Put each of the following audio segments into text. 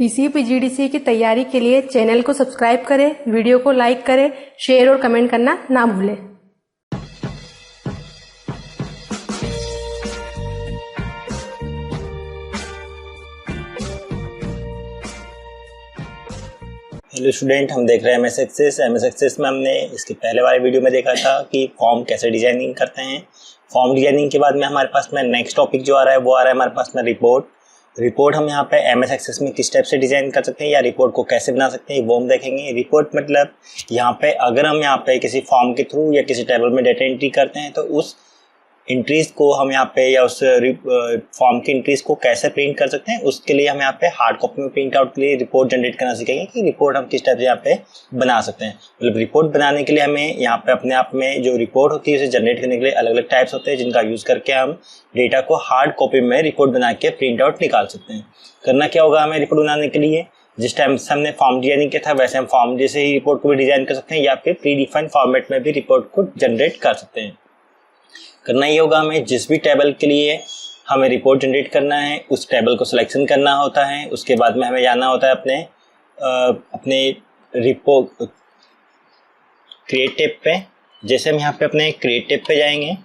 DCA PGDCA की तैयारी के लिए चैनल को सब्सक्राइब करें, वीडियो को लाइक करें, शेयर और कमेंट करना ना भूलें। हेलो स्टूडेंट, हम देख रहे हैं एमएस एक्सेस में हमने इसके पहले वाले वीडियो में देखा था कि फॉर्म कैसे डिजाइनिंग करते हैं। फॉर्म डिजाइनिंग के बाद में हमारे पास में नेक्स्ट टॉपिक जो आ रहा है वो आ रहा है हमारे पास में रिपोर्ट हम यहाँ पे एमएस एक्सेस में किस टाइप से डिजाइन कर सकते हैं या रिपोर्ट को कैसे बना सकते हैं वो हम देखेंगे। रिपोर्ट मतलब यहाँ पे अगर हम यहाँ पे किसी फॉर्म के थ्रू या किसी टेबल में डेटा एंट्री करते हैं तो उस इंट्रीज को हम यहाँ पे या उस फॉर्म की इंट्रीज को कैसे प्रिंट कर सकते हैं, उसके लिए हम यहाँ पे हार्ड कॉपी में प्रिंट आउट के लिए रिपोर्ट जनरेट करना सीखेंगे कि रिपोर्ट हम किस टाइप से यहाँ पे बना सकते हैं। मतलब रिपोर्ट बनाने के लिए हमें यहाँ पे अपने आप में जो रिपोर्ट होती है उसे जनरेट करने के लिए अलग अलग टाइप्स होते हैं जिनका यूज करके हम डेटा को हार्ड कॉपी में रिपोर्ट बना के प्रिंट आउट निकाल सकते हैं। करना क्या होगा हमें रिपोर्ट बनाने के लिए, जिस टाइम से हमने फॉर्म डिजाइनिंग किया था वैसे हम फॉर्म जैसे ही रिपोर्ट को भी डिजाइन कर सकते हैं या फिर प्री डिफाइंड फॉर्मेट में भी रिपोर्ट को जनरेट कर सकते हैं। करना ये होगा हमें जिस भी टेबल के लिए हमें रिपोर्ट जनरेट करना है उस टेबल को सिलेक्शन करना होता है। उसके बाद में हमें जाना होता है अपने रिपोर्ट क्रिएट टैब पे। जैसे हम यहाँ पे अपने क्रिएट टैब पे जाएंगे,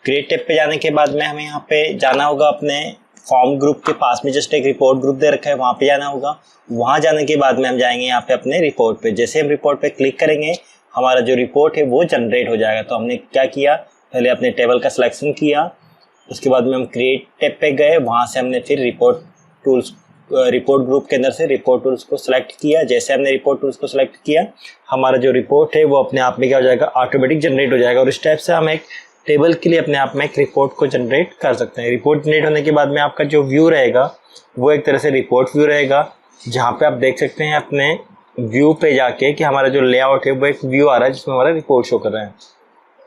क्रिएट टैब पे जाने के बाद में हमें यहाँ पे जाना होगा अपने फॉर्म ग्रुप के पास में जस्ट एक रिपोर्ट ग्रुप दे रखा है वहाँ पे जाना होगा। वहाँ जाने के बाद में हम जाएंगे यहाँ पे अपने रिपोर्ट पे। जैसे हम रिपोर्ट पे क्लिक करेंगे हमारा जो रिपोर्ट है वो जनरेट हो जाएगा। तो हमने क्या किया, पहले अपने टेबल का सिलेक्शन किया, उसके बाद में हम क्रिएट टैब पे गए, वहाँ से हमने फिर रिपोर्ट ग्रुप के अंदर से रिपोर्ट टूल्स को सिलेक्ट किया। जैसे हमने रिपोर्ट टूल्स को सिलेक्ट किया हमारा जो रिपोर्ट है वो अपने आप में क्या हो जाएगा, ऑटोमेटिक जनरेट हो जाएगा। और इस टाइप से हम एक टेबल के लिए अपने आप में एक रिपोर्ट को जनरेट कर सकते हैं। रिपोर्ट जनरेट होने के बाद में आपका जो व्यू रहेगा वो एक तरह से रिपोर्ट व्यू रहेगा, जहाँ पे आप देख सकते हैं अपने व्यू पे जाके कि हमारा जो लेआउट है वो एक व्यू आ रहा है जिसमें हमारा रिपोर्ट शो कर रहा है।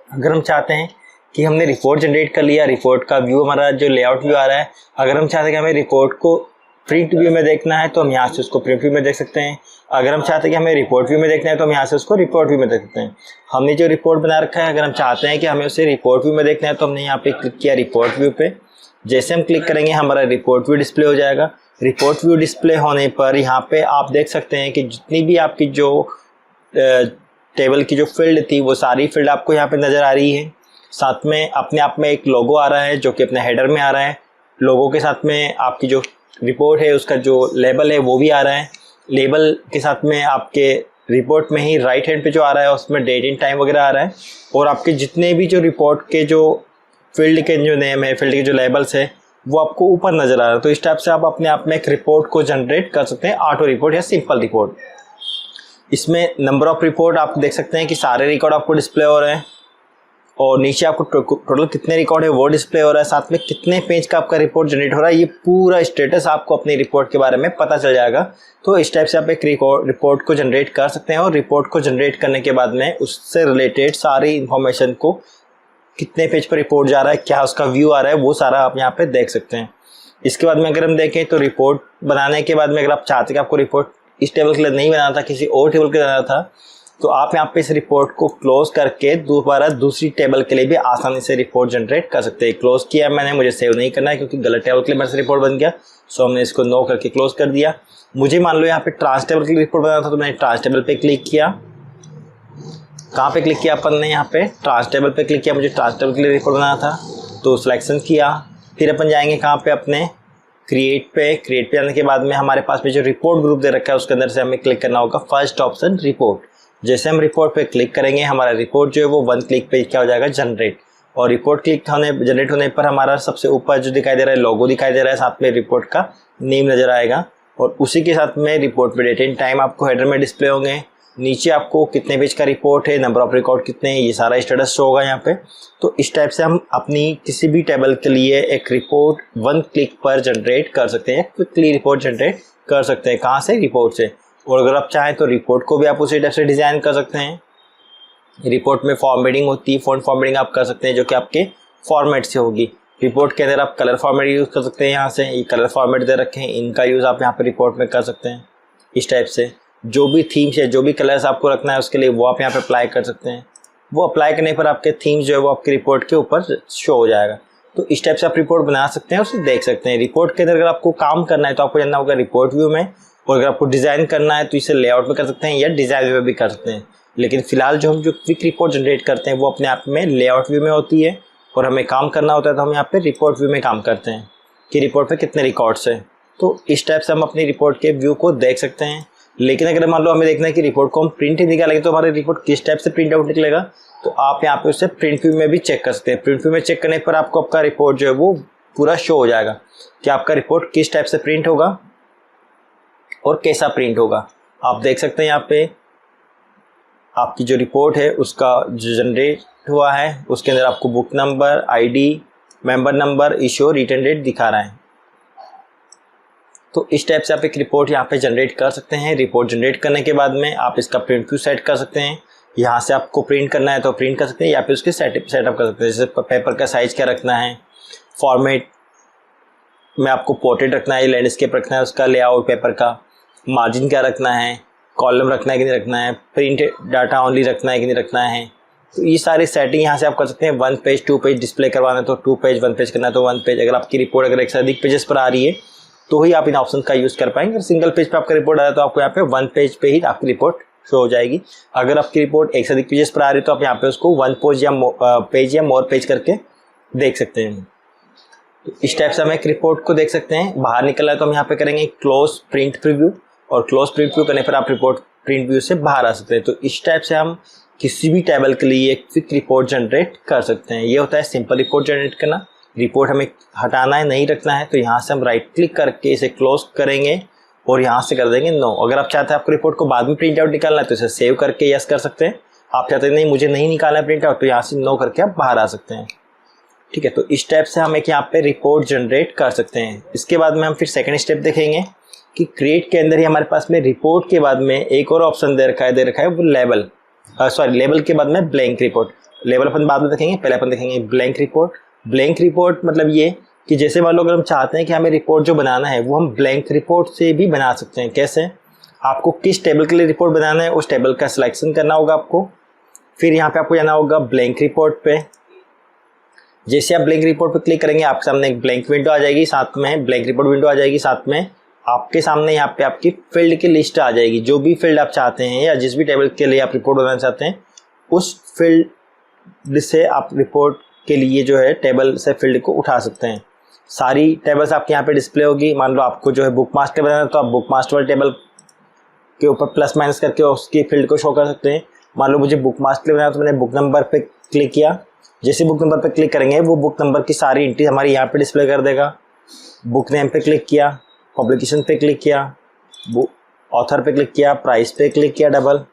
अगर हम चाहते हैं कि हमने रिपोर्ट जनरेट कर लिया, रिपोर्ट का व्यू हमारा जो लेआउट व्यू आ रहा है, अगर हम चाहते हैं कि हमें रिपोर्ट को प्रिंट व्यू में देखना है तो हम यहाँ से उसको प्रिंट व्यू में देख सकते हैं। अगर हम चाहते हैं कि हमें रिपोर्ट व्यू में देखना है तो हम यहाँ से उसको रिपोर्ट व्यू में देख सकते हैं। हमने जो रिपोर्ट बना रखा है अगर हम चाहते हैं कि हमें उसे रिपोर्ट व्यू में देखना है तो हमने यहाँ पे क्लिक किया रिपोर्ट व्यू पे। जैसे हम क्लिक करेंगे हमारा रिपोर्ट व्यू डिस्प्ले हो जाएगा। रिपोर्ट व्यू डिस्प्ले होने पर यहाँ पे आप देख सकते हैं कि जितनी भी आपकी जो टेबल की जो फील्ड थी वो सारी फील्ड आपको यहाँ पे नज़र आ रही है। साथ में अपने आप में एक लोगो आ रहा है जो कि अपने हेडर में आ रहा है। लोगो के साथ में आपकी जो रिपोर्ट है उसका जो लेबल है वो भी आ रहा है। लेबल के साथ में आपके रिपोर्ट में ही राइट हैंड पे जो आ रहा है उसमें डेट एंड टाइम वगैरह आ रहा है। और आपके जितने भी जो रिपोर्ट के जो फील्ड के जो नेम है, फील्ड के जो लेबल्स है वो आपको ऊपर नज़र आ रहा है। तो इस टाइप से आप अपने आप में एक रिपोर्ट को जनरेट कर सकते हैं, ऑटो रिपोर्ट या सिंपल रिपोर्ट। इसमें नंबर ऑफ रिपोर्ट आप देख सकते हैं कि सारे रिकॉर्ड आपको डिस्प्ले हो रहे हैं और नीचे आपको टोटल कितने रिकॉर्ड है वो डिस्प्ले हो रहा है। साथ में कितने पेज का आपका रिपोर्ट जनरेट हो रहा है ये पूरा स्टेटस आपको अपनी रिपोर्ट के बारे में पता चल जाएगा। तो इस टाइप से आप एक रिपोर्ट को जनरेट कर सकते हैं और रिपोर्ट को जनरेट करने के बाद में उससे रिलेटेड सारी इंफॉर्मेशन को, कितने पेज पर रिपोर्ट जा रहा है, क्या उसका व्यू आ रहा है, वो सारा आप यहाँ पे देख सकते हैं। इसके बाद में अगर हम देखें तो रिपोर्ट बनाने के बाद में अगर आप चाहते हैं कि आपको रिपोर्ट इस टेबल के लिए नहीं बनाना था, किसी और टेबल के लिए बनाना था, तो आप यहाँ पे इस रिपोर्ट को क्लोज करके दोबारा दूसरी टेबल के लिए भी आसानी से रिपोर्ट जनरेट कर सकते हैं। क्लोज किया मैंने, मुझे सेव नहीं करना है क्योंकि गलत टेबल के लिए मेरे से रिपोर्ट बन गया, सो हमने इसको नो करके क्लोज कर दिया। मुझे मान लो यहाँ पे ट्रांस टेबल के लिए रिपोर्ट बनाना था तो मैंने ट्रांस टेबल पे क्लिक किया। कहाँ पे क्लिक किया अपन ने, यहाँ पे ट्रांस टेबल पे क्लिक किया। मुझे ट्रांस टेबल के लिए रिपोर्ट बनाना था तो सिलेक्शन किया। फिर अपन जाएंगे कहाँ पे, अपने क्रिएट पे जाने के बाद में हमारे पास में जो रिपोर्ट ग्रुप दे रखा है उसके अंदर से हमें क्लिक करना होगा फर्स्ट ऑप्शन रिपोर्ट। जैसे हम रिपोर्ट पे क्लिक करेंगे हमारा रिपोर्ट जो है वो वन क्लिक पे क्या हो जाएगा, जनरेट। और रिपोर्ट जनरेट होने पर हमारा सबसे ऊपर जो दिखाई दे रहा है लोगो दिखाई दे रहा है, साथ में रिपोर्ट का नेम नजर आएगा और उसी के साथ में रिपोर्ट पे डेट एंड टाइम आपको हेडर में डिस्प्ले होंगे। नीचे आपको कितने पेज का रिपोर्ट है, नंबर ऑफ रिकॉर्ड कितने हैं, ये सारा स्टेटस शो होगा यहाँ पे। तो इस टाइप से हम अपनी किसी भी टेबल के लिए एक रिपोर्ट वन क्लिक पर जनरेट कर सकते हैं, क्विकली रिपोर्ट जनरेट कर सकते हैं। कहाँ से, रिपोर्ट से। और अगर आप चाहें तो रिपोर्ट को भी आप उसी टाइप से डिज़ाइन कर सकते हैं। रिपोर्ट में फॉर्मेटिंग होती है, फॉन्ट फॉर्मेटिंग आप कर सकते हैं जो कि आपके फॉर्मेट से होगी। रिपोर्ट के अंदर आप कलर फॉर्मेट यूज़ कर सकते हैं। यहाँ से ये कलर फॉर्मेट दे रखे हैं, इनका यूज़ आप यहाँ पे रिपोर्ट में कर सकते हैं। इस टाइप से जो भी थीम्स है, जो भी कलर्स आपको रखना है उसके लिए वो आप यहाँ पे अप्लाई कर सकते हैं। वो अप्लाई करने पर आपके थीम्स जो है वो आपकी रिपोर्ट के ऊपर शो हो जाएगा। तो इस टाइप से आप रिपोर्ट बना सकते हैं, उसे देख सकते हैं। रिपोर्ट के अंदर अगर आपको काम करना है तो आपको जानना होगा रिपोर्ट व्यू में, और अगर आपको डिज़ाइन करना है तो इसे लेआउट में कर सकते हैं या डिज़ाइन व्यू में भी कर सकते हैं। लेकिन फिलहाल जो हम क्विक रिपोर्ट जनरेट करते हैं वो अपने आप में लेआउट व्यू में होती है, और हमें काम करना होता है तो हम यहाँ पे रिपोर्ट व्यू में काम करते हैं कि रिपोर्ट में कितने रिकॉर्ड्स हैं। तो इस टाइप से हम अपनी रिपोर्ट के व्यू को देख सकते हैं। लेकिन अगर मान लो हमें देखना है कि रिपोर्ट को हम प्रिंट ही निकालेंगे तो हमारी रिपोर्ट किस टाइप से प्रिंट आउट निकलेगा, तो आप यहाँ पे उसे प्रिंट व्यू में भी चेक कर सकते हैं। प्रिंट व्यू में चेक करने पर आपको आपका रिपोर्ट जो है वो पूरा शो हो जाएगा कि आपका रिपोर्ट किस टाइप से प्रिंट होगा और कैसा प्रिंट होगा। आप देख सकते हैं यहाँ पे आपकी जो रिपोर्ट है उसका जो जनरेट हुआ है उसके अंदर आपको book number, ID, member number, issue, return date दिखा रहा है। तो इस टाइप से आप एक रिपोर्ट यहाँ पे जनरेट कर सकते हैं। रिपोर्ट जनरेट करने के बाद में आप इसका प्रिंट व्यू सेट कर सकते हैं। यहाँ से आपको प्रिंट करना है तो प्रिंट कर सकते हैं या फिर उसके सेटअप कर सकते हैं। जैसे पेपर का साइज क्या रखना है, फॉर्मेट में आपको पोर्ट्रेट रखना है, लैंडस्केप रखना है, उसका लेआउट पेपर का, मार्जिन क्या रखना है, कॉलम रखना है कि नहीं रखना है, प्रिंट डाटा ओनली रखना है कि नहीं रखना है। तो ये सारी सेटिंग यहाँ से आप कर सकते हैं। 1 पेज 2 पेज डिस्प्ले करवाना है तो 2 पेज, 1 पेज करना है तो 1 पेज। अगर आपकी रिपोर्ट अगर एक से अधिक पेजेस पर आ रही है तो ही आप इन ऑप्शन का यूज़ कर पाएंगे। अगर सिंगल पेज पे आपका रिपोर्ट आ रहा है तो आपको यहाँ पे 1 पेज पे ही आपकी रिपोर्ट शो हो जाएगी। अगर आपकी रिपोर्ट एक से अधिक पेजेस पर आ रही है तो आप यहाँ पे उसको 1 पेज या मोर पेज करके देख सकते हैं। तो इस टाइप से हम एक रिपोर्ट को देख सकते हैं। बाहर निकला है तो हम यहाँ पे करेंगे क्लोज प्रिंट प्रीव्यू, और क्लोज प्रिंट व्यू करने पर आप रिपोर्ट प्रिंट व्यू से बाहर आ सकते हैं। तो इस टाइप से हम किसी भी टेबल के लिए एक क्विक रिपोर्ट जनरेट कर सकते हैं। ये होता है सिंपल रिपोर्ट जनरेट करना। रिपोर्ट हमें हटाना है, नहीं रखना है, तो यहाँ से हम राइट क्लिक करके इसे क्लोज करेंगे और यहाँ से कर देंगे नो। अगर आप चाहते हैं आपको रिपोर्ट को बाद में प्रिंट आउट निकालना है तो इसे सेव करके यस कर सकते हैं। आप चाहते हैं नहीं मुझे नहीं निकालना है प्रिंट आउट तो यहाँ से नो करके आप बाहर आ सकते हैं। ठीक है, तो इस टाइप से हम एक यहाँ पे रिपोर्ट जनरेट कर सकते हैं। इसके बाद में हम फिर सेकंड स्टेप देखेंगे कि क्रिएट के अंदर ही हमारे पास में रिपोर्ट के बाद में एक और ऑप्शन दे रखा है वो लेबल। लेबल के बाद में ब्लैंक रिपोर्ट। लेबल अपन बाद में देखेंगे, पहले अपन देखेंगे ब्लैंक रिपोर्ट। ब्लैंक रिपोर्ट मतलब ये कि जैसे मान लो अगर हम चाहते हैं कि हमें रिपोर्ट जो बनाना है वो हम ब्लैंक रिपोर्ट से भी बना सकते हैं। कैसे? आपको किस टेबल के लिए रिपोर्ट बनाना है उस टेबल का सिलेक्शन करना होगा आपको। फिर यहाँ पे आपको जाना होगा ब्लैंक रिपोर्ट पे। जैसे आप ब्लैंक रिपोर्ट पे क्लिक करेंगे आपके सामने एक ब्लैंक विंडो आ जाएगी, साथ में ब्लैंक रिपोर्ट विंडो आ जाएगी, साथ में आपके सामने यहाँ पे आपकी फील्ड की लिस्ट आ जाएगी। जो भी फील्ड आप चाहते हैं या जिस भी टेबल के लिए आप रिपोर्ट बनाना चाहते हैं उस फील्ड से आप रिपोर्ट के लिए जो है टेबल से फील्ड को उठा सकते हैं। सारी टेबल्स आपके यहाँ पे डिस्प्ले होगी। मान लो आपको जो है बुक मास्टर बनाना है तो आप बुक मास्टर वाले टेबल के ऊपर प्लस माइनस करके उसकी फील्ड को शो कर सकते हैं। मान लो मुझे बुक मास्टर बनाना है तो मैंने बुक नंबर पे क्लिक किया। जैसे बुक नंबर पे क्लिक करेंगे वो बुक नंबर की सारी एंट्री हमारी यहाँ पे डिस्प्ले कर देगा। बुक नेम पे क्लिक किया, पब्लिकेशन पे क्लिक किया, ऑथर पे क्लिक किया, प्राइस पे क्लिक किया डबल,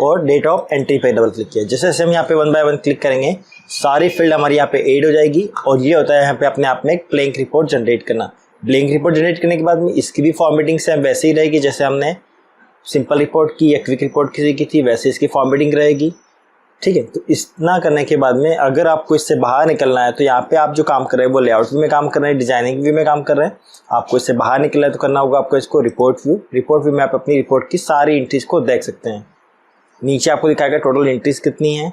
और डेट ऑफ एंट्री पे डबल क्लिक किया। जैसे जैसे हम यहाँ पे 1 बाय 1 क्लिक करेंगे सारी फील्ड हमारी यहाँ पे ऐड हो जाएगी। और ये होता है यहाँ पे अपने आप में एक ब्लैंक रिपोर्ट जनरेट करना। ब्लैंक रिपोर्ट जनरेट करने के बाद में इसकी भी फॉर्मेटिंग सेम वैसे ही रहेगी जैसे हमने सिंपल रिपोर्ट की या क्विक रिपोर्ट की थी, वैसे इसकी फॉर्मेटिंग रहेगी। ठीक है, तो इतना करने के बाद में अगर आपको इससे बाहर निकलना है तो यहाँ पे आप जो काम कर रहे हैं वो लेआउट व्यू में काम कर रहे हैं, डिजाइनिंग व्यू में काम कर रहे हैं। आपको इससे बाहर निकलना है तो करना होगा आपको इसको रिपोर्ट व्यू में आप अपनी रिपोर्ट की सारी एंट्रीज को देख सकते हैं। नीचे आपको दिखाएगा टोटल एंट्रीज कितनी है।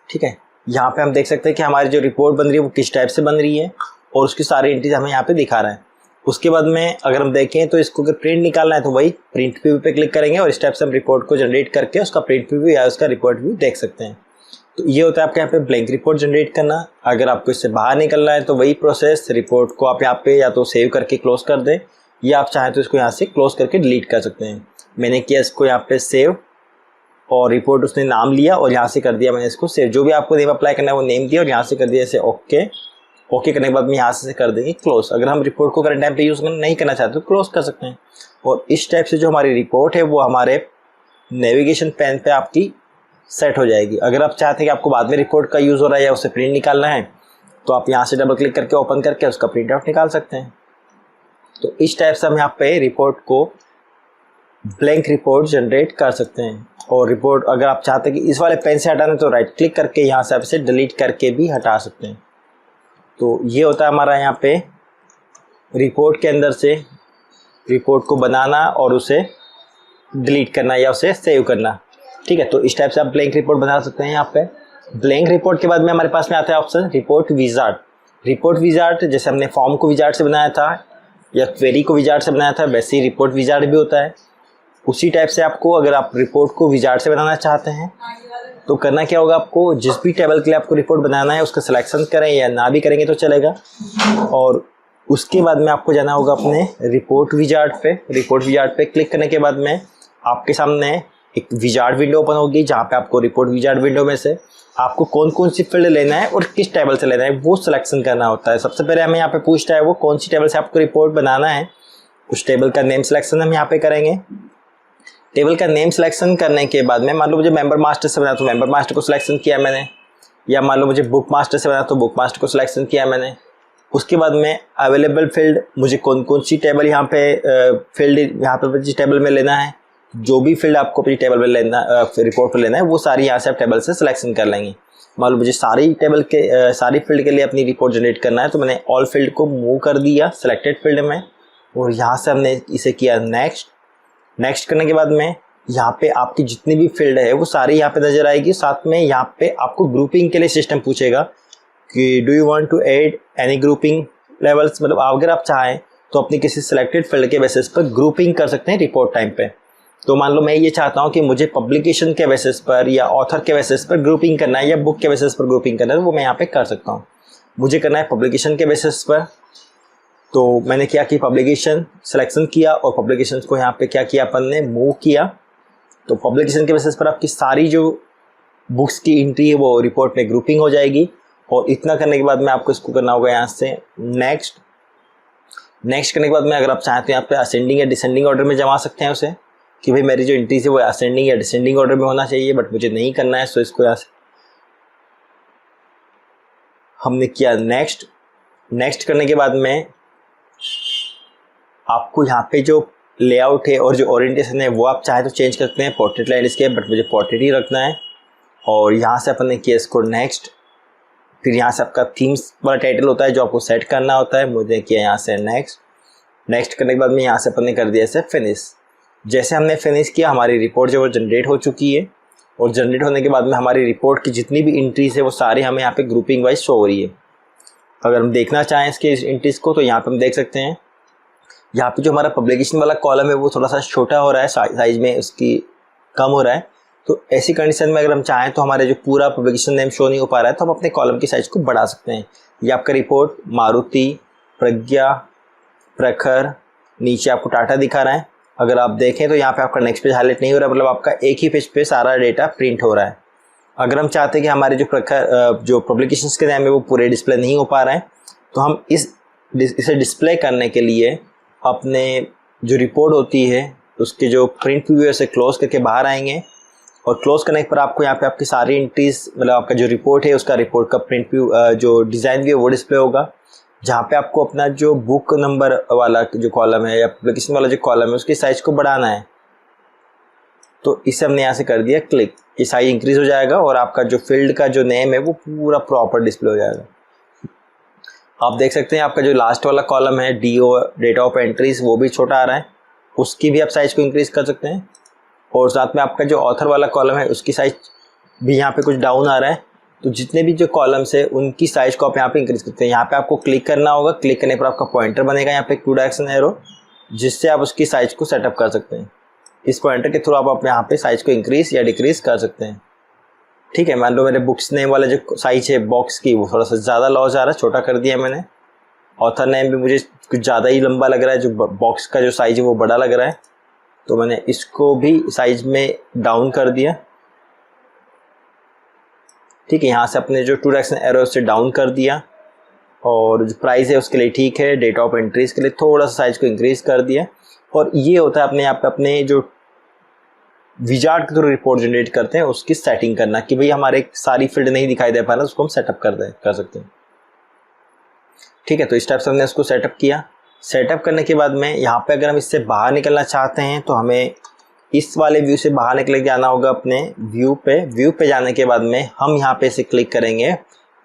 ठीक है, यहाँ पे हम देख सकते हैं कि हमारी जो रिपोर्ट बन रही है वो किस टाइप से बन रही है और उसकी सारी एंट्रीज हमें यहाँ पे दिखा रहा है। उसके बाद में अगर हम देखें तो इसको अगर प्रिंट निकालना है तो वही प्रिंट व्यू पे क्लिक करेंगे और इस टाइप से हम रिपोर्ट को जनरेट करके उसका प्रिंट व्यू या उसका रिपोर्ट व्यू देख सकते हैं। तो ये होता है आपके यहाँ पे ब्लैंक रिपोर्ट जनरेट करना। अगर आपको इससे बाहर निकलना है तो वही प्रोसेस, रिपोर्ट को आप यहाँ पे या तो सेव करके क्लोज कर दें या आप चाहें तो इसको यहाँ से क्लोज करके डिलीट कर सकते हैं। मैंने किया इसको यहाँ पे सेव और रिपोर्ट उसने नाम लिया और यहाँ से कर दिया मैंने इसको सेव। जो भी आपको नेम अप्लाई करना है वो नेम दिया और यहाँ से कर दिया इसे ओके करने के बाद में यहाँ से कर देंगे क्लोज। अगर हम रिपोर्ट को करंट टाइम पे यूज़ नहीं करना चाहते तो क्लोज कर सकते हैं। और इस टाइप से जो हमारी रिपोर्ट है वो हमारे नेविगेशन पैन पे आपकी सेट हो जाएगी। अगर आप चाहते हैं कि आपको बाद में रिपोर्ट का यूज़ हो रहा है या उसे प्रिंट निकालना है तो आप यहाँ से डबल क्लिक करके ओपन करके उसका प्रिंट आउट निकाल सकते हैं। तो इस टाइप से हम यहाँ पे रिपोर्ट को ब्लैंक रिपोर्ट जनरेट कर सकते हैं। और रिपोर्ट अगर आप चाहते हैं कि इस वाले पेन से हटाना है तो राइट क्लिक करके यहाँ से आप इसे डिलीट करके भी हटा सकते हैं। तो ये होता है हमारा यहाँ पे रिपोर्ट के अंदर से रिपोर्ट को बनाना और उसे डिलीट करना या उसे सेव करना। ठीक है, तो इस टाइप से आप ब्लैंक रिपोर्ट बना सकते हैं यहाँ पे। ब्लैंक रिपोर्ट के बाद में हमारे पास में आता है option report wizard. Report wizard जैसे हमने फॉर्म को विजार्ड से बनाया था या क्वेरी को विजार्ड से बनाया था, वैसे ही रिपोर्ट विजार्ड भी होता है। उसी टाइप से आपको अगर आप रिपोर्ट को विजार्ड से बनाना चाहते हैं तो करना क्या होगा, आपको जिस भी टेबल के लिए आपको रिपोर्ट बनाना है उसका सिलेक्शन करें या ना भी करेंगे तो चलेगा, और उसके बाद में आपको जाना होगा अपने रिपोर्ट विजार्ड पे। रिपोर्ट विजार्ड पे क्लिक करने के बाद में आपके सामने एक विजार्ड विंडो ओपन होगी, जहाँ पे आपको रिपोर्ट विजार्ड विंडो में से आपको कौन कौन सी फील्ड लेना है और किस टेबल से लेना है वो सिलेक्शन करना होता है। सबसे पहले हमें यहाँ पे पूछता है वो कौन सी टेबल से आपको रिपोर्ट बनाना है, उस टेबल का नेम सिलेक्शन हम यहाँ पे करेंगे। टेबल का नेम सिलेक्शन करने के बाद में मान लो मुझे मेंबर मास्टर से बनाना तो मेंबर मास्टर को सिलेक्शन किया मैंने, या मान लो मुझे बुक मास्टर से बनाना तो बुक मास्टर को सिलेक्शन किया मैंने। उसके बाद में अवेलेबल फील्ड मुझे कौन कौन सी टेबल यहाँ पे फील्ड यहाँ पे जिस टेबल में लेना है, जो भी फील्ड आपको अपनी टेबल में लेना रिपोर्ट पर लेना है वो सारी यहाँ से आप टेबल से सिलेक्शन कर लेंगे। मान लो मुझे सारी टेबल के सारी फील्ड के लिए अपनी रिपोर्ट जनरेट करना है तो मैंने ऑल फील्ड को मूव कर दिया सिलेक्टेड फील्ड में, और यहाँ से हमने इसे किया नेक्स्ट। नेक्स्ट करने के बाद में यहाँ पे आपकी जितनी भी फील्ड है वो सारी यहाँ पे नजर आएगी। साथ में यहाँ पे आपको ग्रुपिंग के लिए सिस्टम पूछेगा कि do you want to add any grouping levels, मतलब अगर आप चाहें तो अपनी किसी सिलेक्टेड फील्ड के बेसिस पर ग्रुपिंग कर सकते हैं रिपोर्ट टाइम पे। तो मान लो मैं ये चाहता हूँ कि मुझे पब्लिकेशन के बेसिस पर या ऑथर के बेसिस पर ग्रुपिंग करना है या बुक के बेसिस पर ग्रुपिंग करना है, तो वो मैं यहाँ पे कर सकता हूँ। मुझे करना है पब्लिकेशन के बेसिस पर, तो मैंने क्या कि पब्लिकेशन सिलेक्शन किया और पब्लिकेशन को यहाँ पे क्या किया अपन ने मूव किया। तो पब्लिकेशन के बेसिस पर आपकी सारी जो बुक्स की एंट्री है वो रिपोर्ट में ग्रुपिंग हो जाएगी। और इतना करने के बाद में आपको इसको करना होगा यहाँ से नेक्स्ट। नेक्स्ट करने के बाद में अगर आप चाहते हैं यहाँ पे असेंडिंग या डिसेंडिंग ऑर्डर में जमा सकते हैं उसे, कि भाई मेरी जो एंट्रीज है वो असेंडिंग या डिसेंडिंग ऑर्डर में होना चाहिए, बट मुझे नहीं करना है, सो इसको यहाँ से हमने किया नेक्स्ट। नेक्स्ट करने के बाद में आपको यहाँ पे जो लेआउट है और जो ओरिएंटेशन है वो आप चाहे तो चेंज करते हैं पोर्ट्रेट लैंडस्केप, बट मुझे पोर्ट्रेट ही रखना है। और यहाँ से अपन ने किया इसको नेक्स्ट। फिर यहाँ से आपका थीम्स वाला टाइटल होता है जो आपको सेट करना होता है, मुझे किया यहाँ से नेक्स्ट। नेक्स्ट करने के बाद में यहाँ से अपन ने कर दिया इसे फिनिश। जैसे हमने फिनिश किया हमारी रिपोर्ट जो वो जनरेट हो चुकी है, और जनरेट होने के बाद में हमारी रिपोर्ट की जितनी भी एंट्रीज है वो सारी हमें यहाँ पे ग्रुपिंग वाइज शो हो रही है। अगर हम देखना चाहें इसके एंट्रीज को तो यहाँ पे हम देख सकते हैं, यहाँ पे जो हमारा पब्लिकेशन वाला कॉलम है वो थोड़ा सा छोटा हो रहा है, साइज में उसकी कम हो रहा है। तो ऐसी कंडीशन में अगर हम चाहें तो हमारे जो पूरा पब्लिकेशन नेम शो नहीं हो पा रहा है तो हम अपने कॉलम की साइज को बढ़ा सकते हैं। ये आपका रिपोर्ट मारुति, प्रज्ञा, प्रखर, नीचे आपको टाटा दिखा रहा है। अगर आप देखें तो यहाँ पे आपका नेक्स्ट पेज हाईलाइट नहीं हो रहा है, मतलब आपका एक ही पेज पे सारा डेटा प्रिंट हो रहा है। अगर हम चाहते हैं कि हमारे जो प्रखर जो पब्लिकेशंस के नाम है वो पूरे डिस्प्ले नहीं हो पा रहे हैं, तो हम इसे डिस्प्ले करने के लिए अपने जो रिपोर्ट होती है उसके जो प्रिंट व्यू है उसे क्लोज करके बाहर आएंगे, और क्लोज करने पर आपको यहाँ पे आपकी सारी एंट्रीज, मतलब आपका जो रिपोर्ट है उसका रिपोर्ट का प्रिंट व्यू जो डिज़ाइन व्यू है वो डिस्प्ले होगा। जहाँ पे आपको अपना जो बुक नंबर वाला जो कॉलम है या पब्लिकेशन वाला जो कॉलम है उसकी साइज को बढ़ाना है, तो इसे हमने यहाँ से कर दिया क्लिक। ये साइज इंक्रीज हो जाएगा और आपका जो फील्ड का जो नेम है वो पूरा प्रॉपर डिस्प्ले हो जाएगा। आप देख सकते हैं आपका जो लास्ट वाला कॉलम है DO डेटा ऑफ एंट्रीज वो भी छोटा आ रहा है, उसकी भी आप साइज को इंक्रीज कर सकते हैं। और साथ में आपका जो ऑथर वाला कॉलम है उसकी साइज भी यहाँ पे कुछ डाउन आ रहा है। तो जितने भी जो कॉलम्स है उनकी साइज को आप यहाँ पे इंक्रीज करते हैं। यहाँ पे आपको क्लिक करना होगा, क्लिक करने पर आपका पॉइंटर बनेगा यहाँ पे 2 डायरेक्शन एरो, जिससे आप उसकी साइज को सेटअप कर सकते हैं। इस पॉइंटर के थ्रू आप अपने यहाँ पे साइज को इंक्रीज या डिक्रीज कर सकते हैं। ठीक है, मान लो मेरे बुक्स नेम वाला जो साइज है बॉक्स की वो थोड़ा सा ज़्यादा लॉस आ रहा है, छोटा कर दिया मैंने। ऑथर नेम भी मुझे कुछ ज़्यादा ही लंबा लग रहा है, जो बॉक्स का जो साइज है वो बड़ा लग रहा है, तो मैंने इसको भी साइज में डाउन कर दिया। ठीक है, यहाँ से अपने जो 2 डायरेक्शन एरो से डाउन कर दिया, और जो प्राइस है उसके लिए ठीक है, डेटा ऑफ एंट्रीज के लिए थोड़ा सा साइज को इंक्रीज कर दिया। और ये होता है अपने आप पे अपने जो विजार्ड के थ्रू रिपोर्ट जनरेट करते हैं उसकी सेटिंग करना, कि भाई हमारे सारी फील्ड नहीं दिखाई दे पा रहा, उसको हम सेटअप कर सकते हैं। ठीक है, तो इस टाइप से हमने उसको सेटअप किया। सेटअप करने के बाद में यहाँ पे अगर हम इससे बाहर निकलना चाहते हैं तो हमें इस वाले व्यू से बाहर निकल के जाना होगा अपने व्यू पे जाने के बाद में हम यहाँ पे से क्लिक करेंगे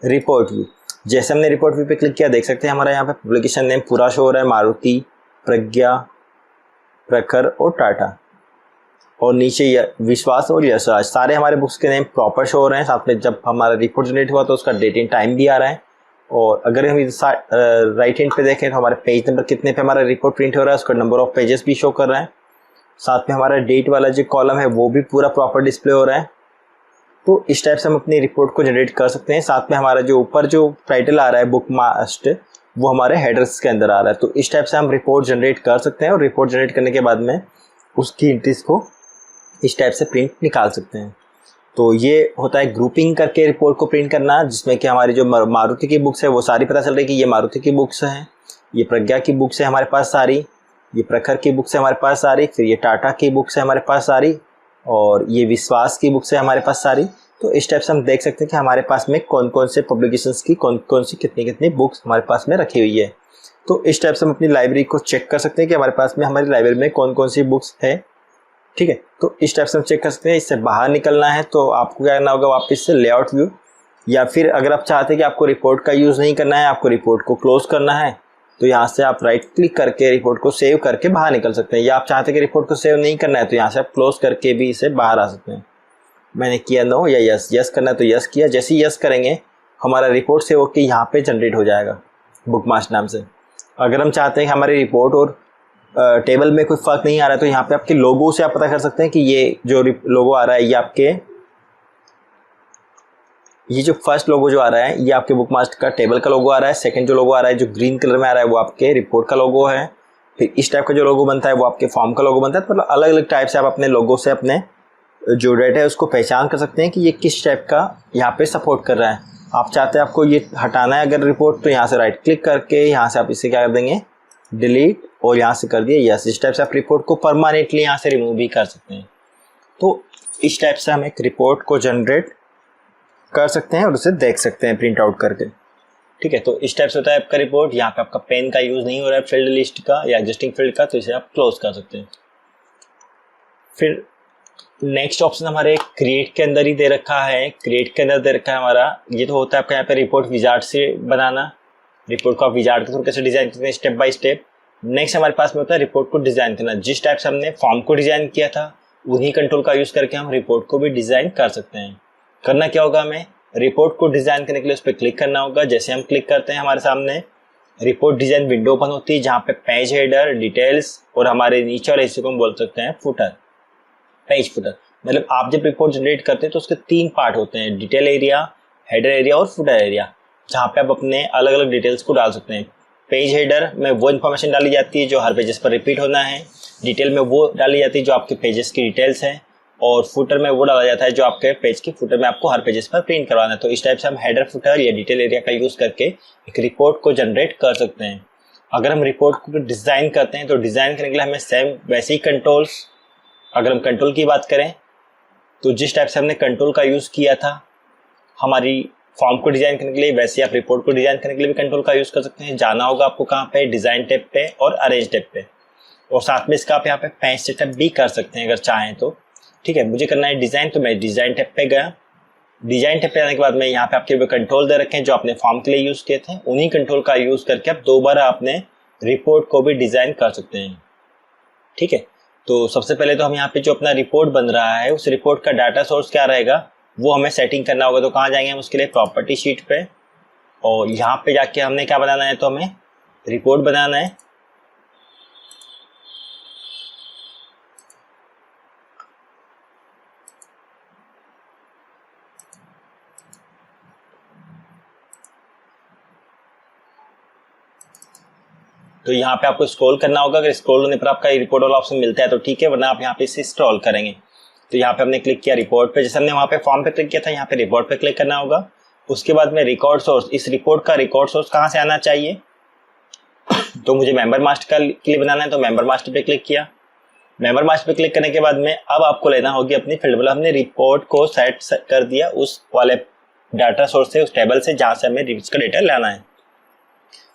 रिपोर्ट व्यू। जैसे हमने रिपोर्ट व्यू पे क्लिक किया देख सकते हैं हमारा यहाँ पे पब्लिकेशन नेम पूरा शो हो रहा है, मारुति, प्रज्ञा, प्रखर और टाटा। और नीचे विश्वास और यशराज, सारे हमारे बुक्स के नेम प्रॉपर शो हो रहे हैं। साथ में जब हमारा रिपोर्ट जनरेट हुआ तो उसका डेट एंड टाइम भी आ रहा है। और अगर हम राइट हैंड पे देखें तो हमारे पेज नंबर कितने पे हमारा रिपोर्ट प्रिंट हो रहा है, उसका नंबर ऑफ पेजेस भी शो कर रहा है। साथ में हमारा डेट वाला जो कॉलम है वो भी पूरा प्रॉपर डिस्प्ले हो रहा है। तो इस टाइप से हम अपनी रिपोर्ट को जनरेट कर सकते हैं। साथ में हमारा जो ऊपर जो टाइटल आ रहा है बुक मास्ट, वो हमारे हेडर्स के अंदर आ रहा है। तो इस टाइप से हम रिपोर्ट जनरेट कर सकते हैं और रिपोर्ट जनरेट करने के बाद में उसकी एंट्रीज को इस टाइप से प्रिंट निकाल सकते हैं। तो ये होता है ग्रुपिंग करके रिपोर्ट को प्रिंट करना, जिसमें कि हमारी जो मारुति की बुक्स है वो सारी पता चल रही है कि ये मारुति की बुक्स हैं, ये प्रज्ञा की बुक्स है हमारे पास सारी, ये प्रखर की बुक्स है हमारे पास सारी, फिर ये टाटा की बुक्स है हमारे पास सारी, और ये विश्वास की बुक्स है हमारे पास सारी। तो इस टाइप से हम देख सकते हैं कि हमारे पास में कौन कौन से पब्लिकेशंस की कौन कौन सी कितनी कितनी बुक्स हमारे पास में रखी हुई है। तो इस टाइप से हम अपनी लाइब्रेरी को चेक कर सकते हैं कि हमारे पास में हमारी लाइब्रेरी में कौन कौन सी बुक्स है। ठीक है, तो इस टाइप से हम चेक कर सकते हैं। इससे बाहर निकलना है तो आपको क्या करना होगा, वापस से लेआउट व्यू, या फिर अगर आप चाहते हैं कि आपको रिपोर्ट का यूज़ नहीं करना है, आपको रिपोर्ट को क्लोज करना है, तो यहाँ से आप राइट क्लिक करके रिपोर्ट को सेव करके बाहर निकल सकते हैं। या आप चाहते हैं कि रिपोर्ट को सेव नहीं करना है तो यहाँ से आप क्लोज करके भी इसे बाहर आ सकते हैं। मैंने किया नो या यस, यस करना है तो यस किया। जैसे ही यस करेंगे हमारा रिपोर्ट सेव होकर यहाँ पे जनरेट हो जाएगा बुकमास्ट नाम से। अगर हम चाहते हैं कि हमारी रिपोर्ट और टेबल में कोई फर्क नहीं आ रहा है तो यहाँ पे आपके लोगो से आप पता कर सकते हैं कि ये जो लोगो आ रहा है ये जो फर्स्ट लोगो जो आ रहा है ये आपके बुकमास्ट का टेबल का लोगो आ रहा है। सेकंड जो लोगो आ रहा है जो ग्रीन कलर में आ रहा है वो आपके रिपोर्ट का लोगो है। फिर इस टाइप का जो लोगो बनता है वो आपके फॉर्म का लोगो बनता है। तो मतलब अलग अलग टाइप से आप अपने लोगो से अपने जो डेटा है उसको पहचान कर सकते हैं कि ये किस टाइप का यहाँ पे सपोर्ट कर रहा है। आप चाहते हैं आपको ये हटाना है अगर रिपोर्ट, तो यहाँ से राइट क्लिक करके यहाँ से आप इसे क्या कर देंगे, डिलीट, और यहाँ से कर दिए यस। इस टाइप से आप रिपोर्ट को परमानेंटली यहाँ से रिमूव भी कर सकते हैं। तो इस टाइप से हम एक रिपोर्ट को जनरेट कर सकते हैं और उसे देख सकते हैं प्रिंट आउट करके। ठीक है, तो इस टाइप से होता है आपका रिपोर्ट। यहाँ पे आपका पेन का यूज़ नहीं हो रहा है फील्ड लिस्ट का या एग्जिस्टिंग फील्ड का, तो इसे आप क्लोज कर सकते हैं। फिर नेक्स्ट ऑप्शन हमारे क्रिएट के अंदर ही दे रखा है। क्रिएट के अंदर दे रखा है हमारा, ये तो होता है आपका यहाँ पे रिपोर्ट विजार्ड से बनाना। रिपोर्ट को आप विजार्ड के थ्रू कैसे डिजाइन करते हैं स्टेप बाय स्टेप। नेक्स्ट हमारे पास में होता है रिपोर्ट को डिजाइन करना। जिस टाइप से हमने फॉर्म को डिजाइन किया था उन्हीं कंट्रोल का यूज करके हम रिपोर्ट को भी डिजाइन कर सकते हैं। करना क्या होगा, हमें रिपोर्ट को डिजाइन करने के लिए उस पर क्लिक करना होगा। जैसे हम क्लिक करते हैं हमारे सामने रिपोर्ट डिजाइन विंडो ओपन होती है, जहाँ पे पेज हेडर, डिटेल्स और हमारे नीचे और इसी को हम बोल सकते हैं फुटर, पेज फुटर। मतलब आप जब रिपोर्ट जनरेट करते हैं तो उसके 3 पार्ट होते हैं, डिटेल एरिया, हेडर एरिया और फुटर एरिया, जहाँ पे आप अपने अलग अलग डिटेल्स को डाल सकते हैं। पेज हेडर में वो इन्फॉर्मेशन डाली जाती है जो हर पेजेस पर रिपीट होना है, डिटेल में वो डाली जाती है जो आपके पेजेस की डिटेल्स हैं, और फुटर में वो डाला जाता है जो आपके पेज की फुटर में आपको हर पेजेस पर प्रिंट करवाना है। तो इस टाइप से हम हेडर, फुटर या डिटेल एरिया का यूज़ करके एक रिपोर्ट को जनरेट कर सकते हैं। अगर हम रिपोर्ट को डिज़ाइन करते हैं तो डिज़ाइन करने के लिए हमें सेम वैसे ही कंट्रोल्स, अगर हम कंट्रोल की बात करें तो जिस टाइप से हमने कंट्रोल का यूज़ किया था हमारी फॉर्म को डिजाइन करने के लिए, वैसे आप रिपोर्ट को डिजाइन करने के लिए भी कंट्रोल का यूज़ कर सकते हैं। जाना होगा आपको कहाँ पे, डिज़ाइन टैब पे और अरेंज टैब पे, और साथ में इसका आप यहाँ पे पेज सेटअप भी कर सकते हैं अगर चाहें तो। ठीक है, मुझे करना है डिज़ाइन, तो मैं डिज़ाइन टैब पे गया। डिज़ाइन टैब पे आने के बाद में यहाँ पे आपके कंट्रोल दे रखे हैं जो आपने फॉर्म के लिए यूज़ किए थे, उन्हीं कंट्रोल का यूज़ करके आप दोबारा अपने रिपोर्ट को भी डिज़ाइन कर सकते हैं। ठीक है, तो सबसे पहले तो हम यहाँ पे जो अपना रिपोर्ट बन रहा है उस रिपोर्ट का डाटा सोर्स क्या रहेगा वो हमें सेटिंग करना होगा। तो कहाँ जाएंगे हम उसके लिए, प्रॉपर्टी शीट पे, और यहाँ पे जाके हमने क्या बनाना है, तो हमें रिपोर्ट बनाना है। तो यहाँ पे आपको स्क्रॉल करना होगा। अगर स्क्रॉल होने पर आपका रिपोर्ट वाला ऑप्शन मिलता है तो ठीक है, वरना आप यहाँ पे इसे स्क्रॉल करेंगे। तो यहाँ पे हमने क्लिक किया रिपोर्ट पे, जैसे हमने वहाँ पे फॉर्म पे क्लिक किया था यहाँ पे रिपोर्ट पे क्लिक करना होगा। उसके बाद में रिकॉर्ड सोर्स, इस रिपोर्ट का रिकॉर्ड सोर्स कहाँ से आना चाहिए, तो मुझे मेंबर मास्टर के लिए बनाना है, तो मेंबर मास्टर पे क्लिक किया। मेंबर मास्टर पे क्लिक करने के बाद में अब आपको लेना होगी अपनी फील्ड, मतलब हमने रिपोर्ट को सेट कर दिया उस वाले डाटा सोर्स से, उस टेबल से जहाँ से हमें इसका डेटा लाना है।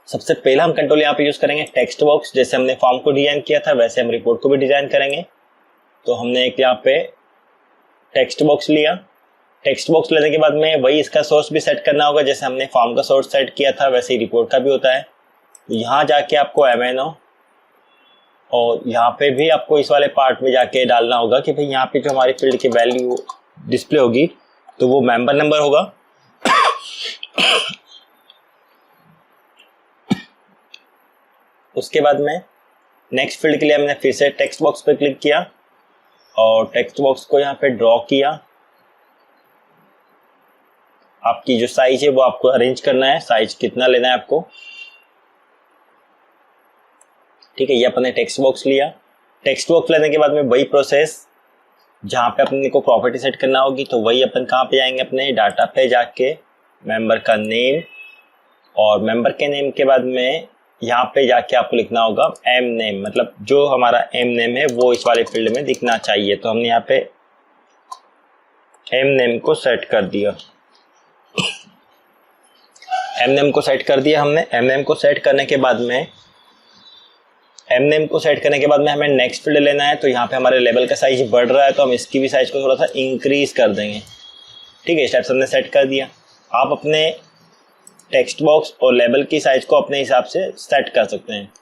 सबसे पहला हम कंट्रोल यहाँ पे यूज करेंगे टेक्स्ट बॉक्स। जैसे हमने फॉर्म को डिजाइन किया था वैसे हम रिपोर्ट को भी डिजाइन करेंगे। तो हमने एक यहाँ पे टेक्स्ट बॉक्स लिया। टेक्स्ट बॉक्स लेने के बाद में वही इसका सोर्स भी सेट करना होगा, जैसे हमने फॉर्म का सोर्स सेट किया था वैसे ही रिपोर्ट का भी होता है। तो यहाँ जाके आपको MNO और यहाँ पे भी आपको इस वाले पार्ट में जाके डालना होगा कि भाई यहाँ पे जो हमारी फील्ड की वैल्यू डिस्प्ले होगी तो वो मेंबर नंबर होगा। उसके बाद में नेक्स्ट फील्ड के लिए हमने फिर से टेक्स्ट बॉक्स पे क्लिक किया और टेक्स्ट बॉक्स को यहाँ पे ड्रॉ किया। आपकी जो साइज है वो आपको अरेंज करना है, साइज कितना लेना है आपको। ठीक है, ये अपने टेक्स्ट बॉक्स लिया। टेक्स्ट बॉक्स लेने के बाद में वही प्रोसेस जहाँ पे अपने को प्रॉपर्टी सेट करना होगी, तो वही अपन कहाँ पे जाएंगे, अपने डाटा पे जाके मेंबर का नेम, और मेंबर के नेम के बाद में यहाँ पे जाके आपको लिखना होगा एम नेम, मतलब जो हमारा एम नेम है वो इस वाले फील्ड में दिखना चाहिए। तो हमने यहाँ पे एम नेम को सेट कर दिया। एम नेम को सेट कर दिया हमने। एम नेम को सेट करने के बाद में हमें नेक्स्ट फील्ड लेना है। तो यहाँ पे हमारे लेवल का साइज बढ़ रहा है तो हम इसकी भी साइज को थोड़ा सा इंक्रीज कर देंगे। ठीक है, इस टाइप से हमने सेट कर दिया। आप अपने टेक्स्ट बॉक्स और लेबल की साइज को अपने हिसाब से सेट कर सकते हैं।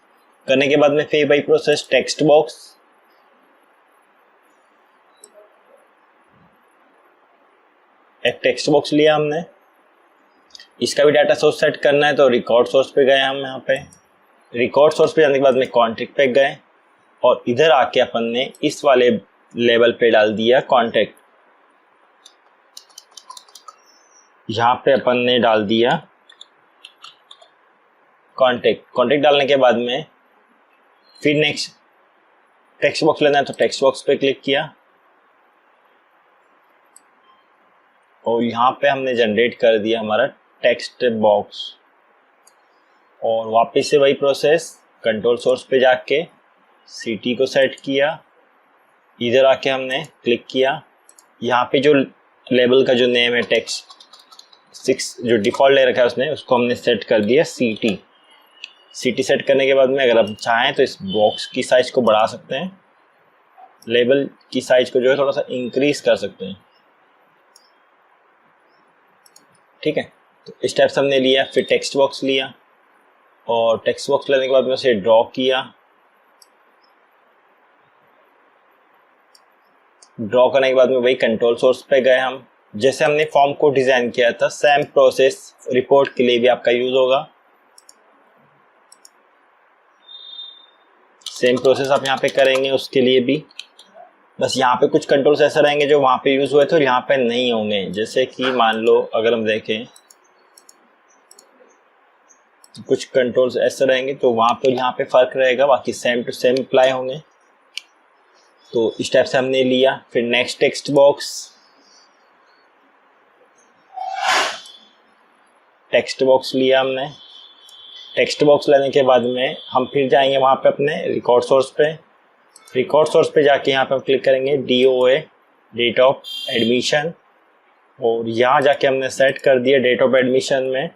करने के बाद में फिर वही प्रोसेस, टेक्स्ट बॉक्स, एक टेक्स्ट बॉक्स लिया हमने, इसका भी डाटा सोर्स सेट करना है। तो रिकॉर्ड सोर्स पे गए हम। यहाँ पे रिकॉर्ड सोर्स पे जाने के बाद में कॉन्टैक्ट पे गए और इधर आके अपन ने इस वाले लेवल पे डाल दिया कॉन्टैक्ट। यहाँ पे अपन ने डाल दिया कॉन्टैक्ट डालने के बाद में फिर नेक्स्ट टेक्स्ट बॉक्स लेना है। तो टेक्स्ट बॉक्स पे क्लिक किया और यहाँ पे हमने जनरेट कर दिया हमारा टेक्स्ट बॉक्स। और वापस से वही प्रोसेस, कंट्रोल सोर्स पे जाके सिटी को सेट किया, इधर आके हमने क्लिक किया। यहाँ पे जो लेबल का जो नेम है टेक्स्ट 6 जो डिफ़ॉल्ट ले रखा है उसने, उसको हमने सेट कर दिया सिटी सेट करने के बाद में अगर आप चाहें तो इस बॉक्स की साइज को बढ़ा सकते हैं, लेबल की साइज को जो है थोड़ा सा इंक्रीज कर सकते हैं। ठीक है, तो इस टाइप से हमने लिया। फिर टेक्स्ट बॉक्स लिया और टेक्स्ट बॉक्स लेने के बाद में उसे ड्रॉ किया। ड्रॉ करने के बाद में वही कंट्रोल सोर्स पे गए हम। जैसे हमने फॉर्म को डिज़ाइन किया था सेम प्रोसेस रिपोर्ट के लिए भी आपका यूज़ होगा। सेम प्रोसेस आप यहाँ पे करेंगे उसके लिए भी, बस यहाँ पे कुछ कंट्रोल्स ऐसे रहेंगे जो वहाँ पे यूज़ हुए थे और यहाँ पे नहीं होंगे। जैसे कि मान लो अगर हम देखें कुछ कंट्रोल्स ऐसे रहेंगे तो वहाँ पे यहाँ पे फ़र्क रहेगा, बाकी सेम टू सेम अप्लाई होंगे। तो इस टाइप से हमने लिया। फिर नेक्स्ट टेक्स्ट बॉक्स लिया हमने। टेक्स्ट बॉक्स लेने के बाद में हम फिर जाएंगे वहाँ पे अपने रिकॉर्ड सोर्स पे जाके यहाँ पे हम क्लिक करेंगे DOA, डेट ऑफ एडमिशन, और यहाँ जाके हमने सेट कर दिया डेट ऑफ एडमिशन में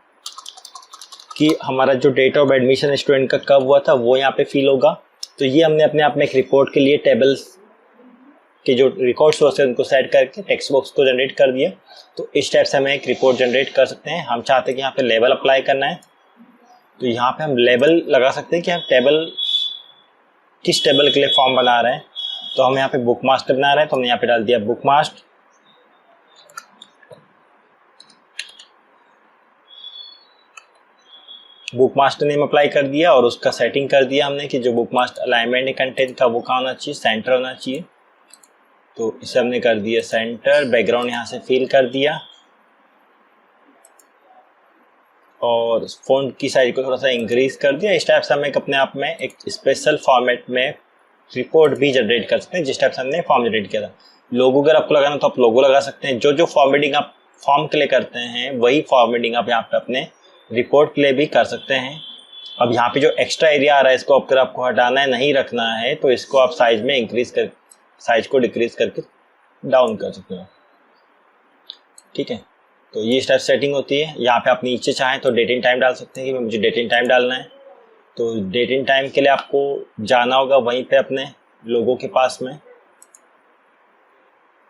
कि हमारा जो डेट ऑफ एडमिशन स्टूडेंट का कब हुआ था वो यहाँ पे फिल होगा। तो ये हमने अपने आप में एक रिपोर्ट के लिए टेबल्स के जो रिकॉर्ड सोर्स है उनको सेट करके टेक्स्ट बॉक्स को जनरेट कर दिया। तो इस टाइप से हमें एक रिपोर्ट जनरेट कर सकते हैं। हम चाहते हैं कि यहाँ पे लेबल अप्लाई करना है तो यहाँ पे हम लेबल लगा सकते हैं कि हम किस टेबल के लिए फॉर्म बना रहे हैं। तो हम यहाँ पे बुक मास्टर बना रहे हैं तो हमने यहाँ पे डाल दिया बुक मास्टर नेम अप्लाई कर दिया और उसका सेटिंग कर दिया हमने कि जो बुक मास्टर अलाइनमेंट कंटेंट था वो कहाँ होना चाहिए, सेंटर होना चाहिए। तो इसे हमने कर दिया सेंटर। बैकग्राउंड यहाँ से फिल कर दिया और फ़ॉन्ट की साइज को थोड़ा सा इंक्रीज कर दिया। इस टाइप से हम अपने आप में एक स्पेशल फॉर्मेट में रिपोर्ट भी जनरेट कर सकते हैं जिस टाइप से हमने फॉर्म जनरेट किया था। लोगो अगर आपको लगाना तो आप लोगो लगा सकते हैं। जो फॉर्मेटिंग आप फॉर्म के लिए करते हैं वही फॉर्मेटिंग आप यहाँ पे अपने रिपोर्ट के लिए भी कर सकते हैं। अब यहाँ पे जो एक्स्ट्रा एरिया आ रहा है इसको अगर आपको हटाना है, नहीं रखना है, तो इसको आप साइज में साइज को डिक्रीज करके डाउन कर सकते हो। ठीक है, तो ये स्टाइप सेटिंग होती है। यहाँ पे आप नीचे चाहें तो डेट एंड टाइम डाल सकते हैं कि मुझे डेट एंड टाइम डालना है। तो डेट एंड टाइम के लिए आपको जाना होगा वहीं पे अपने लोगों के पास में।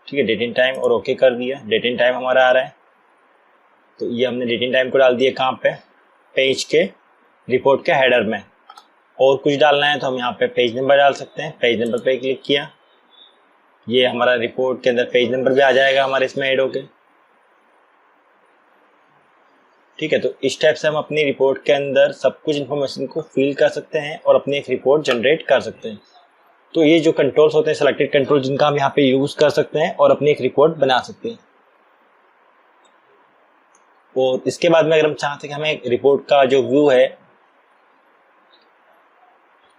ठीक है, डेट एंड टाइम और ओके कर दिया। डेट एंड टाइम हमारा आ रहा है तो ये हमने डेट एंड टाइम को डाल दिया कहाँ पे, पेज के रिपोर्ट के हेडर में। और कुछ डालना है तो हम यहाँ पे पेज नंबर डाल सकते हैं। पेज नंबर पे क्लिक किया, ये हमारा रिपोर्ट के अंदर पेज नंबर भी आ जाएगा हमारे इसमें ऐड होके। ठीक है, तो इस टाइप से हम अपनी रिपोर्ट के अंदर सब कुछ इन्फॉर्मेशन को फिल कर सकते हैं और अपनी एक रिपोर्ट जनरेट कर सकते हैं। तो ये जो कंट्रोल्स होते हैं, सिलेक्टेड कंट्रोल, जिनका हम यहाँ पे यूज कर सकते हैं और अपनी एक रिपोर्ट बना सकते हैं। और इसके बाद में अगर हम चाहते हैं कि हमें रिपोर्ट का जो व्यू है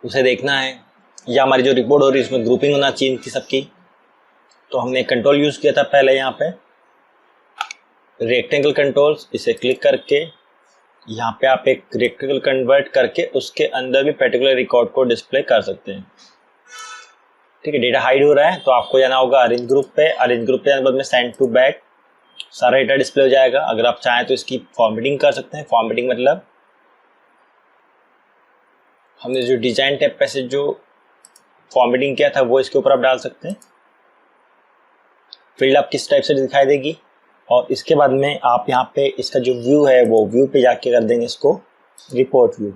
उसे देखना है, या हमारी जो रिपोर्ट हो रही है उसमें ग्रुपिंग होना चाहिए इनकी सबकी, तो हमने कंट्रोल यूज किया था पहले यहाँ पे रेक्टेंगल कंट्रोल्स। इसे क्लिक करके यहाँ पे आप एक रेक्टेंगल कन्वर्ट करके उसके अंदर भी पर्टिकुलर रिकॉर्ड को डिस्प्ले कर सकते हैं। ठीक है, डेटा हाइड हो रहा है तो आपको जाना होगा अरेंज ग्रुप पे। अरेंज ग्रुप पे जाने के बाद में सेंड टू बैक, सारा डेटा डिस्प्ले हो जाएगा। अगर आप चाहें तो इसकी फॉर्मेटिंग कर सकते हैं। फॉर्मेटिंग मतलब हमने जो डिजाइन टैब पे से जो फॉर्मेटिंग किया था वो इसके ऊपर आप डाल सकते हैं। फील्ड आप किस टाइप से दिखाई देगी, और इसके बाद में आप यहाँ पे इसका जो व्यू है वो व्यू पे जाके कर देंगे इसको रिपोर्ट व्यू।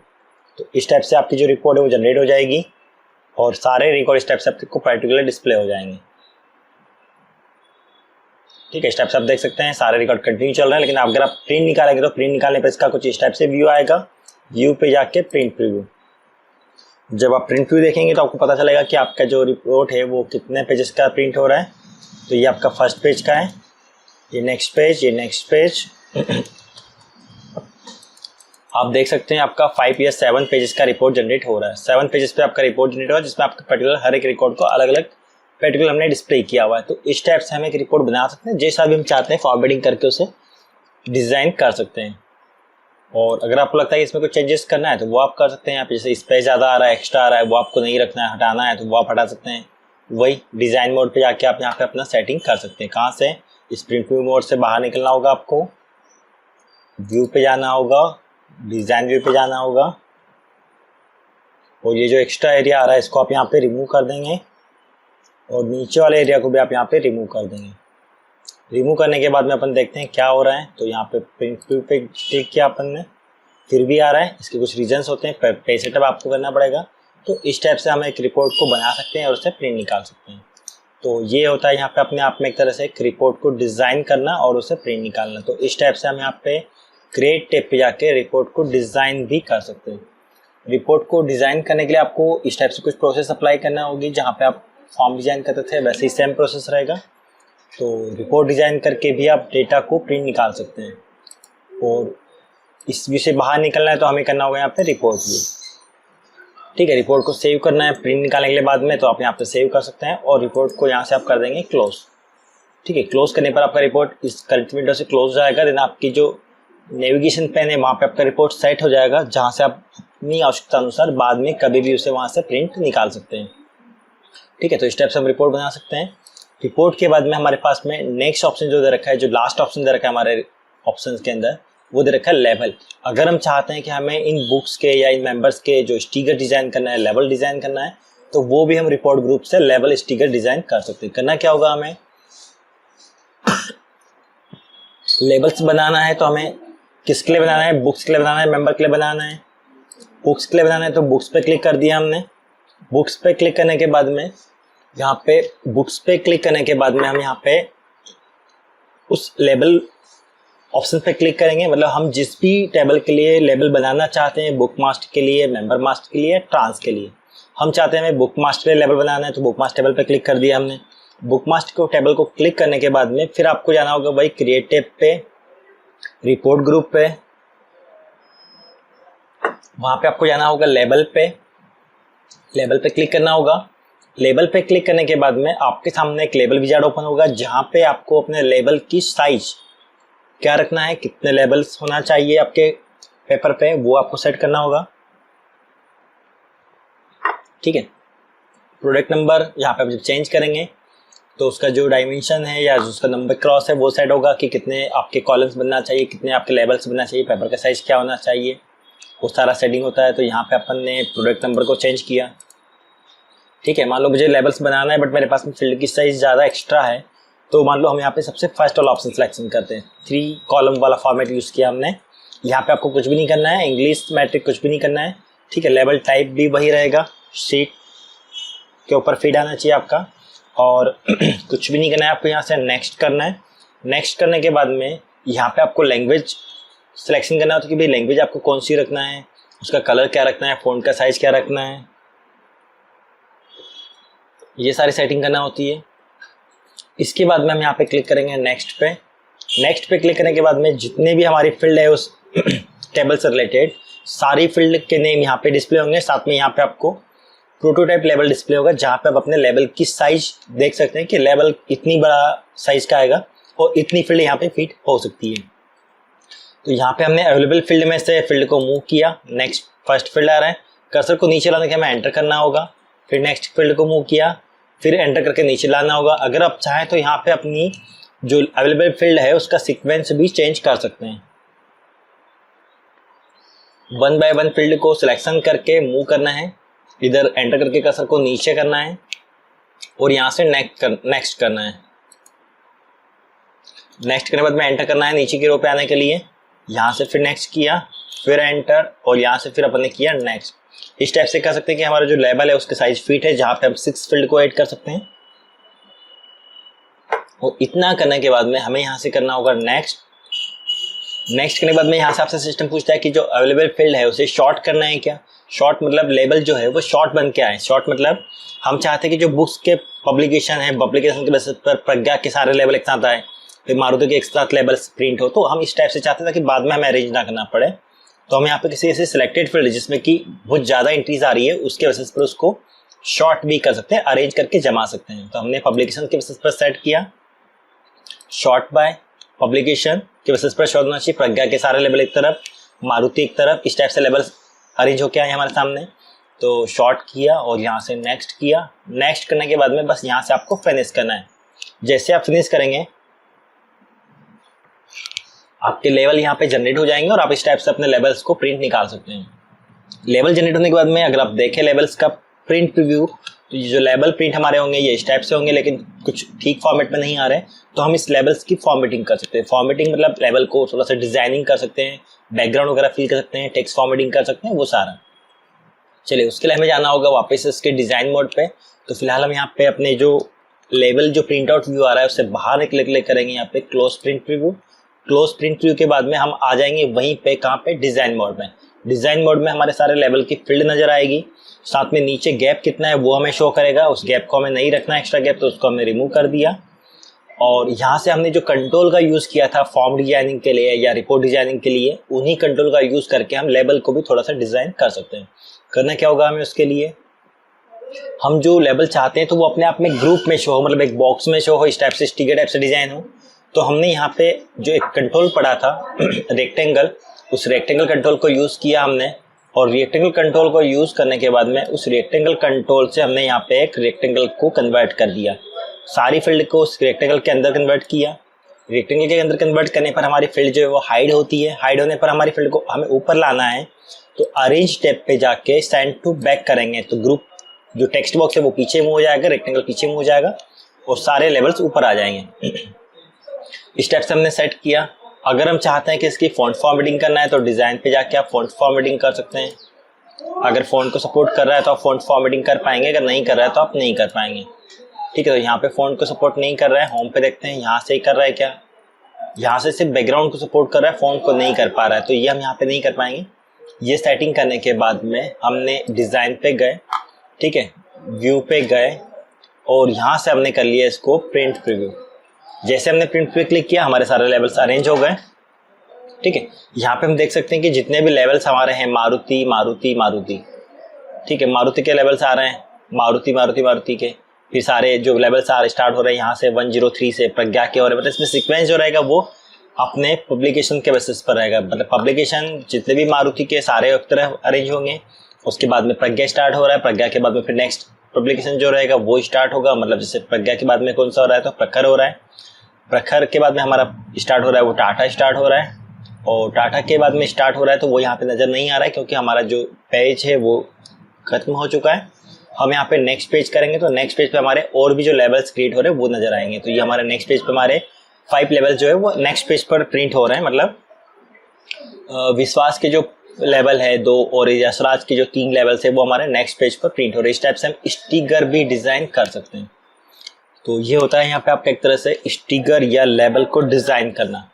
तो इस टाइप से आपकी जो रिपोर्ट है वो जनरेट हो जाएगी और सारे रिकॉर्ड इस टाइप से आपको पर्टिकुलर डिस्प्ले हो जाएंगे। ठीक है, इस टाइप से आप देख सकते हैं सारे रिकॉर्ड कंटिन्यू चल रहे हैं। लेकिन अगर आप प्रिंट निकालेंगे तो प्रिंट निकालने पर इसका कुछ इस टाइप से व्यू आएगा। व्यू पे जाके प्रिंट प्रीव्यू, जब आप प्रिंट व्यू देखेंगे तो आपको पता चलेगा कि आपका जो रिपोर्ट है वो कितने पेजेस का प्रिंट हो रहा है। तो ये आपका फर्स्ट पेज का है, ये नेक्स्ट पेज, ये नेक्स्ट पेज। आप देख सकते हैं आपका 5 या 7 पेजेस का रिपोर्ट जनरेट हो रहा है। 7 पेजेस पे आपका रिपोर्ट जनरेट हो रहा है, जिसमें आपका पर्टिकुलर हर एक रिकॉर्ड को अलग अलग पर्टिकुलर हमने डिस्प्ले किया हुआ है। तो इस टाइप से हम एक रिपोर्ट बना सकते हैं, जैसा भी हम चाहते हैं फॉरवर्डिंग करके उसे डिज़ाइन कर सकते हैं। और अगर आपको लगता है कि इसमें कुछ चेंजेस करना है तो वो आप कर सकते हैं। यहाँ पे जैसे स्पेस ज़्यादा आ रहा है, एक्स्ट्रा आ रहा है, वो आपको नहीं रखना है, हटाना है तो वो आप हटा सकते हैं। वही डिज़ाइन मोड पे जाके आप यहाँ पे अपना सेटिंग कर सकते हैं। कहाँ से? स्प्रिंट व्यू मोड से बाहर निकलना होगा आपको, व्यू पे जाना होगा, डिज़ाइन व्यू पे जाना होगा, और ये जो एक्स्ट्रा एरिया आ रहा है इसको आप यहाँ पे रिमूव कर देंगे, और नीचे वाले एरिया को भी आप यहाँ पे रिमूव कर देंगे। रिमूव करने के बाद में अपन देखते हैं क्या हो रहा है। तो यहाँ पे प्रिंट व्यू पे क्लिक किया अपन ने, फिर भी आ रहा है। इसके कुछ रीजंस होते हैं, पेज सेटअप आपको करना पड़ेगा। तो इस टाइप से हम एक रिपोर्ट को बना सकते हैं और उससे प्रिंट निकाल सकते हैं। तो ये होता है यहाँ पे अपने आप में एक तरह से एक रिपोर्ट को डिज़ाइन करना और उसे प्रिंट निकालना। तो इस टाइप से हम यहाँ पे क्रिएट टैब पे जाके रिपोर्ट को डिज़ाइन भी कर सकते हैं। रिपोर्ट को डिज़ाइन करने के लिए आपको इस टाइप से कुछ प्रोसेस अप्लाई करना होगी। जहाँ पे आप फॉर्म डिज़ाइन करते थे वैसे ही सेम प्रोसेस रहेगा। तो रिपोर्ट डिज़ाइन करके भी आप डेटा को प्रिंट निकाल सकते हैं। और इस व्यू से बाहर निकलना है तो हमें करना होगा यहाँ पे रिपोर्ट व्यू। ठीक है, रिपोर्ट को सेव करना है प्रिंट निकालने के बाद में, तो आप यहाँ पे सेव कर सकते हैं और रिपोर्ट को यहाँ से आप कर देंगे क्लोज। ठीक है, क्लोज करने पर आपका रिपोर्ट इस करंट विंडो से क्लोज हो जाएगा। देन आपकी जो नेविगेशन पेन है वहाँ पे आपका रिपोर्ट सेट हो जाएगा, जहाँ से आप अपनी आवश्यकता अनुसार बाद में कभी भी उसे वहाँ से प्रिंट निकाल सकते हैं। ठीक है, तो इस टाइप से हम रिपोर्ट बना सकते हैं। रिपोर्ट के बाद में हमारे पास में नेक्स्ट ऑप्शन जो दे रखा है, जो लास्ट ऑप्शन दे रखा है हमारे ऑप्शंस के अंदर, वो दे रखा है लेवल। अगर हम चाहते हैं कि हमें इन बुक्स के या इन मेंबर्स के जो स्टिकर डिज़ाइन करना है, लेवल डिज़ाइन करना है, तो वो भी हम रिपोर्ट ग्रुप से लेवल स्टिकर डिज़ाइन कर सकते हैं। करना क्या होगा, हमें लेबल्स बनाना है। तो हमें किसके लिए बनाना है? बुक्स के लिए बनाना है, मेंबर के लिए बनाना है। बुक्स के लिए बनाना है तो बुक्स पे क्लिक कर दिया हमने। बुक्स पे क्लिक करने के बाद में यहाँ पे बुक्स पे क्लिक करने के बाद में हम यहाँ पे उस लेबल ऑप्शन पे क्लिक करेंगे। मतलब हम जिस भी टेबल के लिए लेबल बनाना चाहते हैं, बुक मास्टर के लिए, मेंबर मास्टर के लिए, ट्रांस के लिए, हम चाहते हैं हमें बुक मास्टर के लिए लेबल बनाना है तो बुक मास्टर टेबल पे क्लिक कर दिया हमने। बुक मास्टर को टेबल को क्लिक करने के बाद में फिर आपको जाना होगा वही क्रिएट टैब पे, रिपोर्ट ग्रुप पे, वहाँ पे आपको जाना होगा लेबल पे। लेबल पे क्लिक करना होगा। लेबल पे क्लिक करने के बाद में आपके सामने एक लेबल विजार्ड ओपन होगा, जहाँ पे आपको अपने लेबल की साइज क्या रखना है, कितने लेबल्स होना चाहिए आपके पेपर पे, वो आपको सेट करना होगा। ठीक है, प्रोडक्ट नंबर यहाँ पे आप जब चेंज करेंगे तो उसका जो डायमेंशन है या उसका नंबर क्रॉस है वो सेट होगा कि कितने आपके कॉलम्स बनना चाहिए, कितने आपके लेबल्स बनना चाहिए, पेपर का साइज क्या होना चाहिए, वो सारा सेटिंग होता है। तो यहाँ पे अपन ने प्रोडक्ट नंबर को चेंज किया। ठीक है, मान लो मुझे लेबल्स बनाना है बट मेरे पास में फील्ड की साइज ज़्यादा एक्स्ट्रा है, तो मान लो हम यहाँ पे सबसे फर्स्ट वाला ऑप्शन सिलेक्शन करते हैं। 3 कॉलम वाला फॉर्मेट यूज़ किया हमने। यहाँ पे आपको कुछ भी नहीं करना है, इंग्लिश मैट्रिक कुछ भी नहीं करना है। ठीक है, लेबल टाइप भी वही रहेगा, शीट के ऊपर फीड आना चाहिए आपका। और कुछ भी नहीं करना है आपको, यहाँ से नेक्स्ट करना है। नेक्स्ट करने के बाद में यहाँ पे आपको लैंग्वेज सिलेक्शन करना होता है कि भाई लैंग्वेज आपको कौन सी रखना है, उसका कलर क्या रखना है, फ़ॉन्ट का साइज़ क्या रखना है, ये सारी सेटिंग करना होती है। इसके बाद में हम यहाँ पे क्लिक करेंगे नेक्स्ट पे। नेक्स्ट पे क्लिक करने के बाद में जितने भी हमारी फील्ड है उस टेबल से रिलेटेड सारी फील्ड के नेम यहाँ पे डिस्प्ले होंगे। साथ में यहाँ पे आपको प्रोटोटाइप लेवल डिस्प्ले होगा, जहाँ पे आप अपने लेवल की साइज देख सकते हैं कि लेवल इतनी बड़ा साइज का आएगा और इतनी फील्ड यहाँ पे फिट हो सकती है। तो यहाँ पे हमने अवेलेबल फील्ड में से फील्ड को मूव किया, नेक्स्ट फर्स्ट फील्ड आ रहा है, कर्सर को नीचे लाने के हमें एंटर करना होगा, फिर नेक्स्ट फील्ड को मूव किया, फिर एंटर करके नीचे लाना होगा। अगर आप चाहें तो यहाँ पे अपनी जो अवेलेबल फील्ड है उसका सीक्वेंस भी चेंज कर सकते हैं। 1 बाय 1 फील्ड को सिलेक्शन करके मूव करना है, इधर एंटर करके कर्सर को नीचे करना है और यहाँ से नेक्स्ट करना है। नेक्स्ट करने के बाद में एंटर करना है नीचे की रो पे आने के लिए, यहाँ से फिर नेक्स्ट किया, फिर एंटर और यहाँ से फिर अपन ने किया नेक्स्ट। इस टाइप से कर सकते हैं कि हमारा जो लेबल है उसके साइज फिट है, जहाँ पे हम 6 फील्ड को ऐड कर सकते हैं। और इतना करने के बाद में हमें यहाँ से करना होगा नेक्स्ट। नेक्स्ट करने के बाद में यहाँ से आपसे सिस्टम पूछता है कि जो अवेलेबल फील्ड है उसे शॉर्ट करना है क्या। शॉर्ट मतलब लेबल जो है वो शॉर्ट बन के आए। शॉर्ट मतलब हम चाहते हैं कि जो बुक्स के पब्लिकेशन है, पब्लिकेशन के बेसिस पर प्रज्ञा के सारे लेवल एक साथ आए, फिर मारुति के एक साथ लेबल प्रिंट हो। तो हम इस टाइप से चाहते थे कि बाद में हमें अरेंज ना करना पड़े। तो हम यहाँ पे किसी ऐसे सिलेक्टेड फील्ड जिसमें कि बहुत ज़्यादा एंट्रीज आ रही है उसके बेसिस पर उसको शॉर्ट भी कर सकते हैं, अरेंज करके जमा सकते हैं। तो हमने पब्लिकेशन के बेसिस पर सेट किया शॉर्ट बाय पब्लिकेशन के बेसिस पर शॉर्ट होना चाहिए, प्रज्ञा के सारे लेवल एक तरफ, मारुति एक तरफ। इस टाइप से लेवल अरेंज होके आए हमारे सामने। तो शॉर्ट किया और यहाँ से नेक्स्ट किया। नेक्स्ट करने के बाद में बस यहाँ से आपको फिनिश करना है। जैसे आप फिनिश करेंगे आपके लेवल यहाँ पे जनरेट हो जाएंगे और आप इस टाइप से अपने लेवल्स को प्रिंट निकाल सकते हैं। लेवल जनरेट होने के बाद में अगर आप देखें लेवल्स का प्रिंट प्रीव्यू, तो ये जो लेवल प्रिंट हमारे होंगे ये इस टाइप से होंगे, लेकिन कुछ ठीक फॉर्मेट में नहीं आ रहे। तो हम इस लेवल्स की फॉर्मेटिंग कर सकते हैं। फॉर्मेटिंग मतलब लेवल को थोड़ा सा डिजाइनिंग कर सकते हैं, बैकग्राउंड वगैरह फिल कर सकते हैं, टेक्स्ट फॉर्मेटिंग कर सकते हैं, वो सारा। चलिए उसके लिए हमें जाना होगा वापस इसके डिजाइन मोड पे। तो फिलहाल हम यहाँ पे अपने जो लेवल जो प्रिंट आउट व्यू आ रहा है उससे बाहर एक क्लिक करेंगे यहाँ पे close print preview. Close print preview के बाद में हम आ जाएंगे वहीं पे कहाँ पे डिजाइन मोड में। डिजाइन मोड में हमारे सारे लेवल की फील्ड नजर आएगी, साथ में नीचे गैप कितना है वो हमें शो करेगा। उस गैप को हमें नहीं रखना एक्स्ट्रा गैप, तो उसको हमने रिमूव कर दिया। और यहाँ से हमने जो कंट्रोल का यूज किया था फॉर्म डिजाइनिंग के लिए या रिपोर्ट डिजाइनिंग के लिए, उन्हीं कंट्रोल का यूज करके हम लेवल को भी थोड़ा सा डिजाइन कर सकते हैं। करना क्या होगा हमें उसके लिए, हम जो लेवल चाहते हैं तो वो अपने आप में ग्रुप में शो हो, मतलब एक बॉक्स में शो हो, इस टाइप से स्टिकर टाइप से डिजाइन हो। तो हमने यहाँ पे जो एक कंट्रोल पड़ा था रेक्टेंगल, उस रेक्टेंगल कंट्रोल को यूज किया हमने। और रेक्टेंगल कंट्रोल को यूज करने के बाद में उस रेक्टेंगल कंट्रोल से हमने यहाँ पे एक रेक्टेंगल को कन्वर्ट कर दिया, सारी फील्ड को उस रेक्टेंगल के अंदर कन्वर्ट किया। रेक्टेंगल के अंदर कन्वर्ट करने पर हमारी फील्ड जो है वो हाइड होती है। हाइड होने पर हमारी फील्ड को हमें ऊपर लाना है, तो अरेंज टैब पे जाके सेंड टू बैक करेंगे तो ग्रुप जो टेक्स्ट बॉक्स है वो पीछे मूव हो जाएगा, रेक्टेंगल पीछे मूव हो जाएगा और सारे लेवल्स ऊपर आ जाएंगे। इस टाइप से हमने सेट किया। अगर हम चाहते हैं कि इसकी फॉन्ट फॉर्मेटिंग करना है तो डिजाइन पे जाके आप फॉन्ट फॉर्मेटिंग कर सकते हैं। अगर फॉन्ट को सपोर्ट कर रहा है तो आप फॉन्ट फॉर्मेटिंग कर पाएंगे, अगर नहीं कर रहा है तो आप नहीं कर पाएंगे। ठीक है, तो यहाँ पे फॉन्ट को सपोर्ट नहीं कर रहा है, होम पे देखते हैं यहाँ से ही कर रहा है क्या, यहाँ से सिर्फ बैकग्राउंड को सपोर्ट कर रहा है, फॉन्ट को नहीं कर पा रहा है, तो ये हम यहाँ पे नहीं कर पाएंगे। ये सेटिंग करने के बाद में हमने डिजाइन पे गए, ठीक है, व्यू पे गए और यहाँ से हमने कर लिया इसको प्रिंट प्रीव्यू। जैसे हमने प्रिंट पे क्लिक किया हमारे सारे लेवल्स अरेंज हो गए। ठीक है, यहाँ पे हम देख सकते हैं कि जितने भी लेवल्स हमारे हैं मारुति मारुति मारुति, ठीक है, मारुति के लेवल्स आ रहे हैं, मारुति मारुति मारुति के, फिर सारे जो लेवल्स आ रहे स्टार्ट हो रहे हैं यहाँ से 103 से प्रज्ञा के, और मतलब इसमें सीक्वेंस जो रहेगा वो अपने पब्लिकेशन के बेसिस पर रहेगा। मतलब पब्लिकेशन जितने भी मारुति के सारे एक तरह अरेंज होंगे, उसके बाद में प्रज्ञा स्टार्ट हो रहा है, प्रज्ञा के बाद में फिर नेक्स्ट पब्लिकेशन जो रहेगा वो स्टार्ट होगा। मतलब जैसे प्रज्ञा के बाद में कौन सा हो रहा है तो प्रखर हो रहा है, प्रखर के बाद में हमारा स्टार्ट हो रहा है वो टाटा स्टार्ट हो रहा है, और टाटा के बाद में स्टार्ट हो रहा है तो वो यहाँ पे नज़र नहीं आ रहा है क्योंकि हमारा जो पेज है वो खत्म हो चुका है। हम यहाँ पे नेक्स्ट पेज करेंगे तो नेक्स्ट पेज पे हमारे और भी जो लेवल्स क्रिएट हो रहे हैं वो नजर आएंगे। तो ये हमारे नेक्स्ट पेज पे हमारे 5 लेवल जो है वो नेक्स्ट पेज पर प्रिंट हो रहे हैं। मतलब विश्वास के जो लेवल है 2 और यशराज के जो 3 लेवल्स है वो हमारे नेक्स्ट पेज पर प्रिंट हो रहे हैं। इस टाइप से हम स्टिकर भी डिज़ाइन कर सकते हैं। तो ये होता है यहाँ पे आपका एक तरह से स्टिकर या लेबल को डिज़ाइन करना।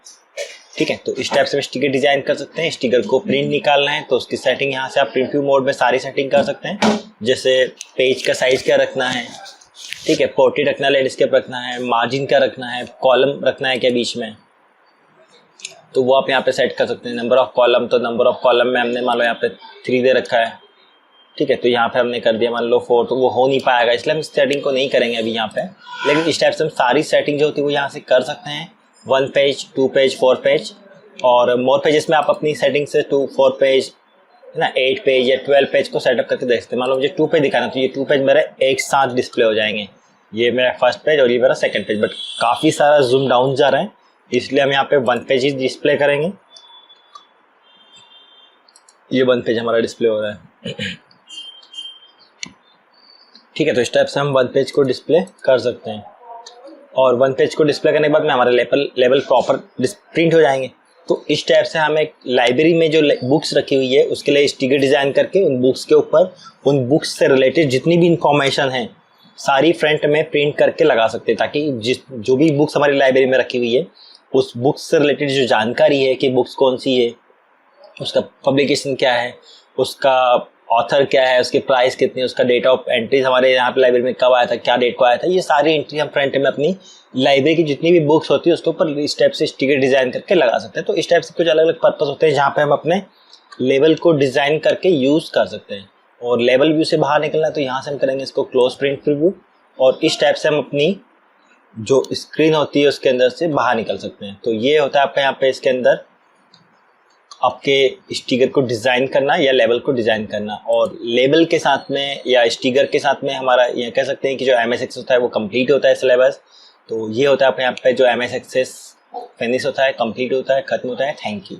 ठीक है, तो इस टाइप से हम स्टिकर डिज़ाइन कर सकते हैं। स्टिकर को प्रिंट निकालना है तो उसकी सेटिंग यहाँ से आप प्रिव्यू मोड में सारी सेटिंग कर सकते हैं, जैसे पेज का साइज़ क्या रखना है, ठीक है, पोर्ट्रेट रखना है, लैंडस्केप रखना है, मार्जिन क्या रखना है, कॉलम रखना है क्या बीच में, तो वो आप यहाँ पे सेट कर सकते हैं। नंबर ऑफ कॉलम, तो नंबर ऑफ कॉलम में हमने मान लो यहाँ पे 3 दे रखा है। ठीक है, तो यहाँ पे हमने कर दिया मान लो 4, तो वो हो नहीं पाएगा, इसलिए हम इस सेटिंग को नहीं करेंगे अभी यहाँ पे। लेकिन इस टाइप से हम सारी सेटिंग जो होती है वो यहाँ से कर सकते हैं। 1 पेज, 2 पेज, 4 पेज और मोर पेजेस में आप अपनी सेटिंग से 2, 4 पेज है ना, 8 पेज या 12 पेज को सेटअप करके देख सकते हैं। मान लो मुझे 2 पेज दिखाना तो ये 2 पेज मेरे एक साथ डिस्प्ले हो जाएंगे। ये मेरा फर्स्ट पेज और ये मेरा सेकंड पेज, बट काफ़ी सारा जूम डाउन जा रहा है इसलिए हम यहाँ पे 1 पेज ही डिस्प्ले करेंगे। ये 1 पेज हमारा डिस्प्ले हो रहा है। ठीक है, तो इस टाइप से हम 1 पेज को डिस्प्ले कर सकते हैं और 1 पेज को डिस्प्ले करने के बाद में हमारे लेवल प्रॉपर प्रिंट हो जाएंगे। तो इस टाइप से हम एक लाइब्रेरी में जो बुक्स रखी हुई है उसके लिए स्टिकर डिज़ाइन करके उन बुक्स के ऊपर उन बुक्स से रिलेटेड जितनी भी इंफॉर्मेशन है सारी फ्रंट में प्रिंट करके लगा सकते हैं, ताकि जो भी बुक्स हमारी लाइब्रेरी में रखी हुई है उस बुक्स से रिलेटेड जो जानकारी है कि बुक्स कौन सी है, उसका पब्लिकेशन क्या है, उसका ऑथर क्या है, उसकी प्राइस कितनी है, उसका डेट ऑफ एंट्रीज हमारे यहाँ पे लाइब्रेरी में कब आया था, क्या डेट को आया था, ये सारी एंट्री हम फ्रंट में अपनी लाइब्रेरी की जितनी भी बुक्स होती है उसके ऊपर इस टाइप से स्टिकर डिज़ाइन करके लगा सकते हैं। तो इस टाइप से कुछ अलग अलग पर्पस होते हैं जहाँ पे हम अपने लेवल को डिज़ाइन करके यूज़ कर सकते हैं। और लेवल व्यू से बाहर निकलना है तो यहाँ से हम करेंगे इसको क्लोज प्रिंट प्रीव्यू और इस टाइप से हम अपनी जो स्क्रीन होती है उसके अंदर से बाहर निकल सकते हैं। तो ये होता है आपका यहाँ पे इसके अंदर आपके स्टिकर को डिज़ाइन करना या लेवल को डिज़ाइन करना। और लेबल के साथ में या स्टिकर के साथ में हमारा ये कह सकते हैं कि जो MS Access होता है वो कंप्लीट होता है सिलेबस। तो ये होता है आपके यहाँ पे जो MS Access फिनिश होता है, कंप्लीट होता है, खत्म होता है। Thank you.